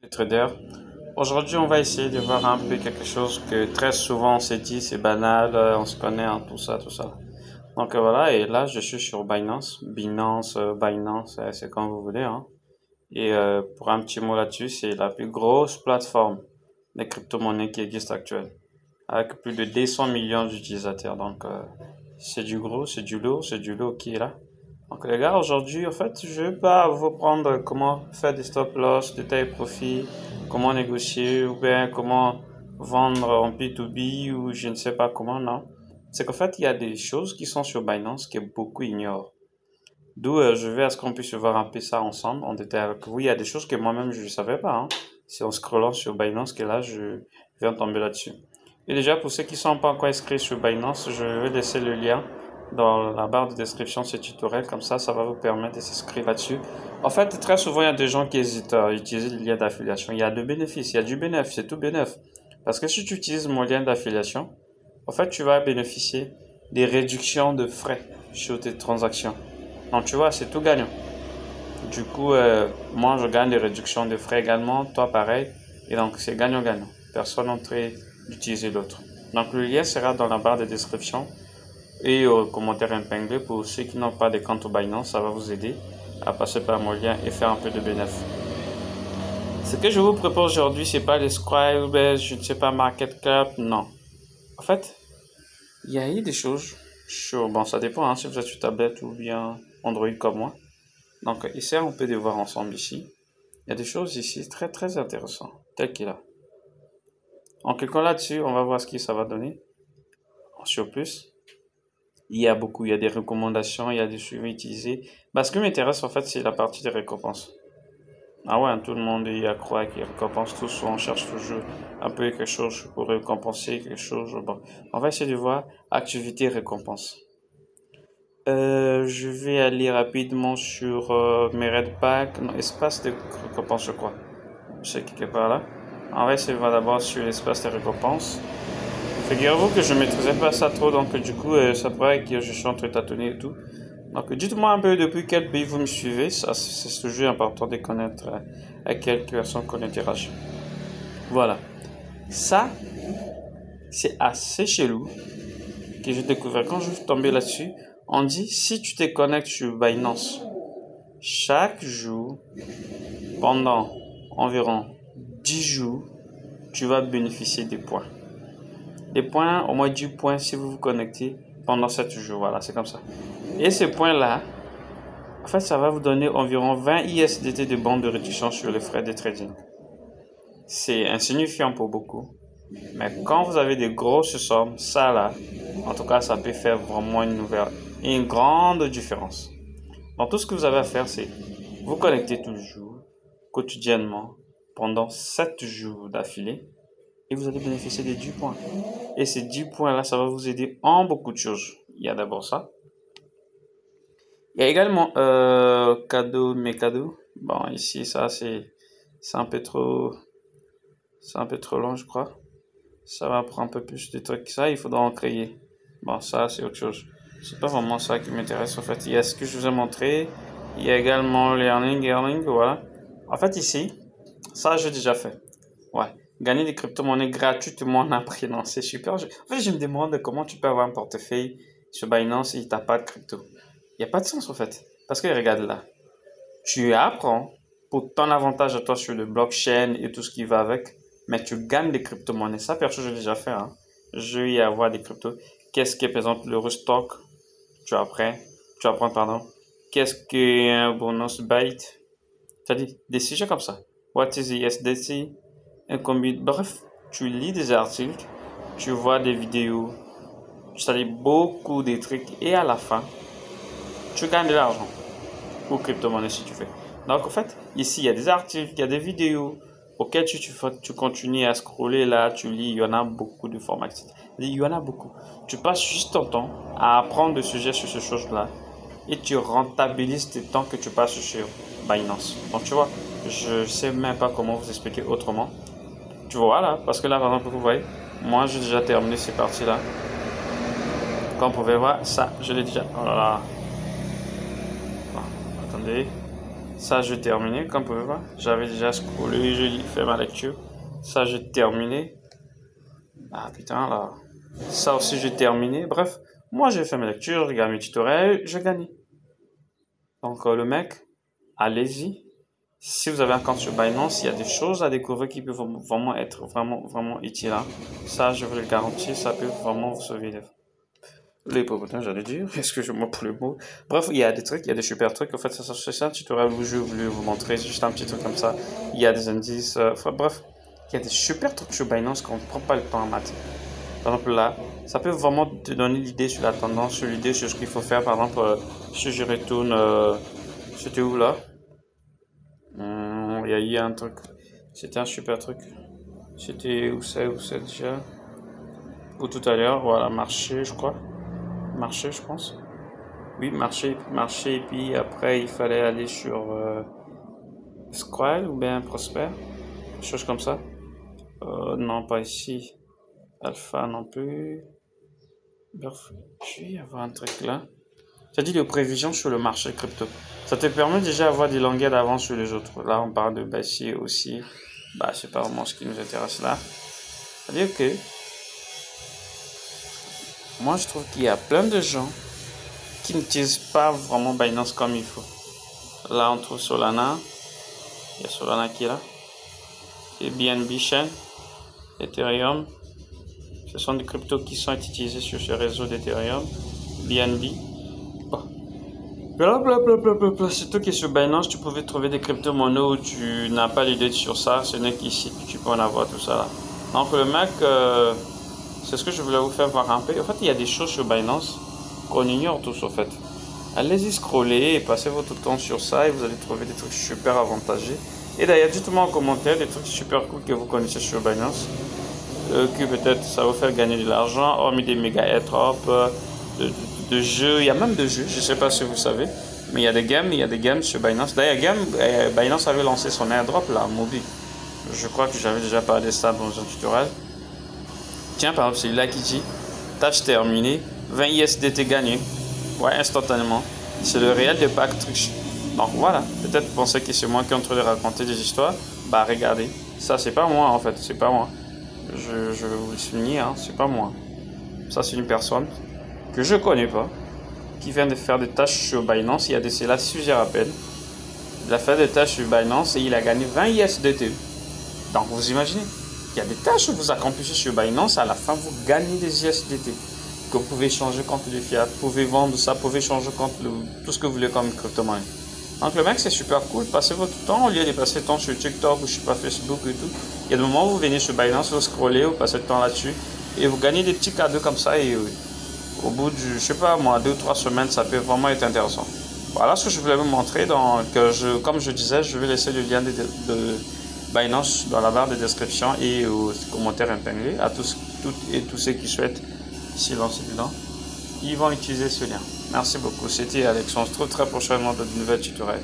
Les traders. Aujourd'hui, on va essayer de voir un peu quelque chose que très souvent on s'est dit, c'est banal, on se connaît, hein, tout ça, tout ça. Donc voilà, et là, je suis sur Binance. Binance, c'est comme vous voulez, hein. Et pour un petit mot là-dessus, c'est la plus grosse plateforme des crypto-monnaies qui existe actuelle, avec plus de 200 millions d'utilisateurs. Donc c'est du gros, c'est du lourd qui est là. Donc les gars, aujourd'hui, en fait, je vais pas vous prendre comment faire des stop loss, des tailles profit, comment négocier ou bien comment vendre en P2B ou je ne sais pas comment, non. C'est qu'en fait, il y a des choses qui sont sur Binance que beaucoup ignorent. D'où je vais à ce qu'on puisse voir un peu ça ensemble en détail avec vous. Il y a des choses que moi-même je ne savais pas, hein. C'est en scrollant sur Binance que là, je viens tomber là-dessus. Et déjà, pour ceux qui ne sont pas encore inscrits sur Binance, je vais laisser le lien dans la barre de description de ce tutoriel. Comme ça va vous permettre de s'inscrire là-dessus. En fait, très souvent, il y a des gens qui hésitent à utiliser le lien d'affiliation. Il y a deux bénéfices. Il y a du bénéfice, c'est tout bénéfice. Parce que si tu utilises mon lien d'affiliation, en fait, tu vas bénéficier des réductions de frais sur tes transactions. Donc, tu vois, c'est tout gagnant. Du coup, moi, je gagne des réductions de frais également. Toi, pareil. Et donc, c'est gagnant-gagnant. Personne n'a entré d'utiliser l'autre. Donc, le lien sera dans la barre de description et au commentaire épinglé. Pour ceux qui n'ont pas de compte au Binance, ça va vous aider à passer par mon lien et faire un peu de bénéfice. Ce que je vous propose aujourd'hui, c'est pas les Scribes, je ne sais pas, Market Cap, non. En fait, il y a eu des choses sur, bon, ça dépend, hein, si vous êtes sur tablette ou bien Android comme moi. Donc, ici, on peut les voir ensemble ici. Il y a des choses ici très, très intéressantes, telles qu'il a. En cliquant là-dessus, on va voir ce que ça va donner. Sur plus, il y a des recommandations, il y a des suivis utilisés. Bah, ce qui m'intéresse, en fait, c'est la partie des récompenses. Ah ouais, tout le monde y a croit qu'il récompense tous, on cherche toujours un peu quelque chose pour récompenser quelque chose. Bon, on va essayer de voir activité récompense. Je vais aller rapidement sur mes red packs, non, espace de récompense, je crois. C'est quelque part là. On va essayer d'abord sur l'espace de récompense. Figurez-vous que je ne maîtrisais pas ça trop, donc du coup, ça pourrait que je suis en train de tâtonner et tout. Donc, dites-moi un peu depuis quel pays vous me suivez. Ça, c'est toujours important de connaître à quelle personne qu'on interagit. Voilà. Ça, c'est assez chelou que j'ai découvert. Quand je suis tombé là-dessus, on dit si tu te connectes sur Binance chaque jour pendant environ 10 jours, tu vas bénéficier des points. Des points, au moins 10 points si vous vous connectez pendant 7 jours. Voilà, c'est comme ça. Et ces points-là, en fait, ça va vous donner environ 20 ISDT de bande de réduction sur les frais de trading. C'est insignifiant pour beaucoup. Mais quand vous avez des grosses sommes, ça là, en tout cas, ça peut faire vraiment une grande différence. Donc, tout ce que vous avez à faire, c'est vous connecter toujours, quotidiennement, pendant 7 jours d'affilée, et vous allez bénéficier des 10 points. Et ces 10 points-là, ça va vous aider en beaucoup de choses. Il y a d'abord ça. Il y a également mes cadeaux. Bon, ici, ça, c'est un peu trop... C'est un peu trop long, je crois. Ça va prendre un peu plus de trucs que ça. Il faudra en créer. Bon, ça, c'est autre chose. C'est pas vraiment ça qui m'intéresse, en fait. Il y a ce que je vous ai montré. Il y a également earning, voilà. En fait, ici, ça, j'ai déjà fait. Ouais. Gagner des crypto-monnaies gratuitement en apprenant. C'est super. En fait, je me demande comment tu peux avoir un portefeuille sur Binance et tu n'as pas de crypto. Il n'y a pas de sens, en fait. Parce que regarde là. Tu apprends pour ton avantage à toi sur le blockchain et tout ce qui va avec, mais tu gagnes des crypto-monnaies. Ça, perso, j'ai déjà fait, hein. Je vais y avoir des cryptos. Qu'est-ce qui représente le restock? Tu apprends, pardon. Qu'est-ce qu'un bonus byte? C'est-à-dire des sujets comme ça. What is the SDC? Bref, tu lis des articles, tu vois des vidéos, c'est-à-dire beaucoup de trucs, et à la fin, tu gagnes de l'argent ou crypto-monnaie si tu fais. Donc en fait, ici, il y a des articles, il y a des vidéos auxquelles tu continues à scroller là, tu lis, il y en a beaucoup de formats. Il y en a beaucoup. Tu passes juste ton temps à apprendre des sujets sur ces choses-là et tu rentabilises tes temps que tu passes sur Binance. Donc tu vois, je sais même pas comment vous expliquer autrement. Tu vois là, parce que là par exemple, vous voyez, moi j'ai déjà terminé ces parties-là. Comme vous pouvez voir, ça, je l'ai déjà. Oh là là. Bon, attendez. Ça, j'ai terminé. Comme vous pouvez voir, j'avais déjà scrollé, j'ai fait ma lecture. Ça, j'ai terminé. Ah putain, là. Ça aussi, j'ai terminé. Bref, moi, j'ai fait ma lecture, j'ai regardé mes tutoriels, j'ai gagné. Donc, le mec, allez-y. Si vous avez un compte sur Binance, il y a des choses à découvrir qui peuvent vraiment être vraiment utiles. Hein. Ça, je vous le garantis, ça peut vraiment vous sauver les pauvres, j'allais dire. Excusez-moi pour le mot. Bref, il y a des trucs, il y a des super trucs. En fait, c'est un tutoriel où je voulais vous montrer juste un petit truc comme ça. Il y a des indices. Enfin, bref, il y a des super trucs sur Binance qu'on ne prend pas le temps à mater. Par exemple, là, ça peut vraiment te donner l'idée sur la tendance, sur l'idée sur ce qu'il faut faire. Par exemple, si je retourne, c'était où là? Il y a eu un truc. C'était un super truc. C'était où c'est déjà? Ou tout à l'heure, voilà, marché, je crois. Marché, je pense. Oui, marché, et puis après, il fallait aller sur Squall ou bien Prosper. Chose comme ça. Non, pas ici. Alpha non plus. Bref, je vais y avoir un truc là. Ça dit de prévision sur le marché crypto. Ça te permet déjà d'avoir des longueurs d'avance sur les autres. Là, on parle de baissier aussi. Bah, c'est pas vraiment ce qui nous intéresse là. C'est-à-dire que moi, je trouve qu'il y a plein de gens qui n'utilisent pas vraiment Binance comme il faut. Là, on trouve Solana. Il y a Solana qui est là. Et BNB Chain, Ethereum. Ce sont des cryptos qui sont utilisés sur ce réseau d'Ethereum. BNB. Blablabla. C'est toi qui es sur Binance, tu pouvais trouver des crypto-monnaies où tu n'as pas l'idée sur ça. Ce n'est qu'ici que tu peux en avoir tout ça là. Donc le mec, c'est ce que je voulais vous faire voir un peu. En fait, il y a des choses sur Binance qu'on ignore tous au fait. Allez-y scroller et passez votre temps sur ça et vous allez trouver des trucs super avantageux. Et d'ailleurs, dites-moi en commentaire des trucs super cool que vous connaissez sur Binance. Que peut-être ça vous fait gagner de l'argent, hormis des méga airdrops, de jeux. Il y a même de jeux, je ne sais pas si vous savez. Mais il y a des games sur Binance. D'ailleurs, Binance avait lancé son airdrop là, mobile. Je crois que j'avais déjà parlé de ça dans un tutoriel. Tiens, par exemple, celui-là qui dit tâche terminée, 20 ISDT gagné. Ouais, instantanément. C'est le réel de Pack Trick. Donc voilà, peut-être vous pensez que c'est moi qui est en train de raconter des histoires. Bah regardez, ça c'est pas moi en fait, c'est pas moi. Je vais vous le souligner, hein, c'est pas moi. Ça c'est une personne que je connais pas, qui vient de faire des tâches sur Binance. Il y a de cela 6 heures à peine. Il a fait des tâches sur Binance et il a gagné 20 ISDT. Donc vous imaginez, il y a des tâches que vous accomplissez sur Binance, à la fin vous gagnez des ISDT. Que vous pouvez changer contre du fiat, vous pouvez vendre ça, vous pouvez changer contre tout ce que vous voulez comme crypto-monnaie. Donc le mec c'est super cool, passez votre temps au lieu de passer le temps sur TikTok ou je sais pas Facebook et tout. Il y a des moments où vous venez sur Binance, vous scrollez, vous passez le temps là-dessus et vous gagnez des petits cadeaux comme ça et au bout de, je sais pas moi, 2 ou 3 semaines, ça peut vraiment être intéressant. Voilà ce que je voulais vous montrer, comme je disais, je vais laisser le lien de Binance dans la barre de description et aux commentaires épinglés à tous ceux qui souhaitent s'y lancer dedans. Ils vont utiliser ce lien. Merci beaucoup. C'était Alex. On se retrouve très prochainement dans de nouvelles tutoriels.